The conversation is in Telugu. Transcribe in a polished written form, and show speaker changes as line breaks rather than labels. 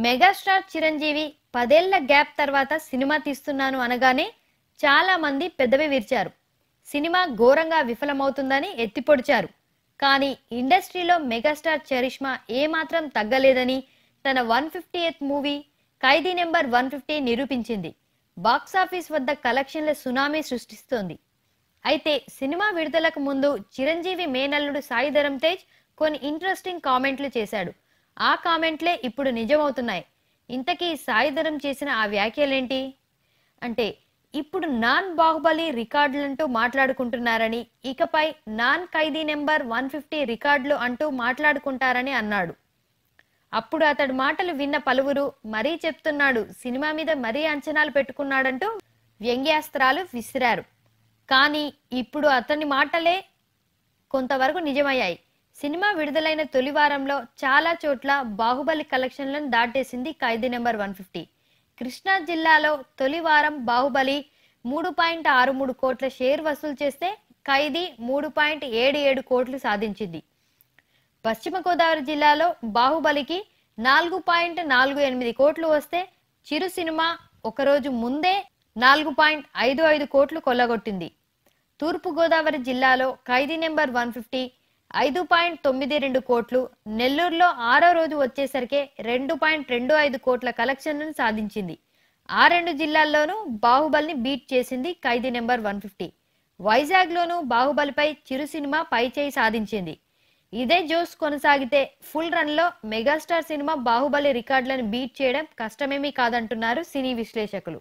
మెగాస్టార్ చిరంజీవి 10 ఏళ్ల గ్యాప్ తర్వాత సినిమా తీస్తున్నాను అనగానే చాలా మంది పెదవి విరిచారు. సినిమా ఘోరంగా విఫలమవుతుందని ఎత్తిపొడిచారు. కానీ ఇండస్ట్రీలో మెగాస్టార్ చరిష్మా ఏమాత్రం తగ్గలేదని తన 150th మూవీ ఖైదీ నెంబర్ 150 నిరూపించింది. బాక్సాఫీస్ వద్ద కలెక్షన్ల సునామీ సృష్టిస్తోంది. అయితే సినిమా విడుదలకు ముందు చిరంజీవి మేనల్లుడు సాయి ధరమ్ తేజ్ కొన్ని ఇంట్రెస్టింగ్ కామెంట్లు చేశాడు. ఆ కామెంట్లే ఇప్పుడు నిజమవుతున్నాయి. ఇంతకీ సాయి ధరమ్ చేసిన ఆ వ్యాఖ్యలేంటి అంటే, ఇప్పుడు నాన్ బాహుబలి రికార్డులంటూ మాట్లాడుకుంటున్నారని, ఇకపై నాన్ ఖైదీ నెంబర్ 150 రికార్డులు అంటూ మాట్లాడుకుంటారని అన్నాడు. అప్పుడు అతడి మాటలు విన్న పలువురు మరీ చెప్తున్నాడు, సినిమా మీద మరీ అంచనాలు పెట్టుకున్నాడంటూ వ్యంగ్యాస్త్రాలు విసిరారు. కానీ ఇప్పుడు అతని మాటలే కొంతవరకు నిజమయ్యాయి. సినిమా విడుదలైన తొలి వారంలో చాలా చోట్ల బాహుబలి కలెక్షన్లను దాటేసింది ఖైదీ నెంబర్ 150. కృష్ణా జిల్లాలో తొలి వారం బాహుబలి 3.63 కోట్ల షేర్ వసూలు చేస్తే ఖైదీ 3.77 కోట్లు సాధించింది. పశ్చిమ గోదావరి జిల్లాలో బాహుబలికి 4.48 కోట్లు వస్తే చిరు సినిమా ఒకరోజు ముందే 4.55 కోట్లు కొల్లగొట్టింది. తూర్పు గోదావరి జిల్లాలో ఖైదీ నెంబర్ 150 5.92 కోట్లు, నెల్లూరులో 6వ రోజు వచ్చేసరికి 2.25 కోట్ల కలెక్షన్లను సాధించింది. ఆ రెండు జిల్లాల్లోనూ బాహుబలిని బీట్ చేసింది ఖైదీ నెంబర్ 150. వైజాగ్లోనూ బాహుబలిపై చిరు సినిమా పైచేయి సాధించింది. ఇదే జోస్ కొనసాగితే ఫుల్ రన్లో మెగాస్టార్ సినిమా బాహుబలి రికార్డులను బీట్ చేయడం కష్టమేమీ కాదంటున్నారు సినీ విశ్లేషకులు.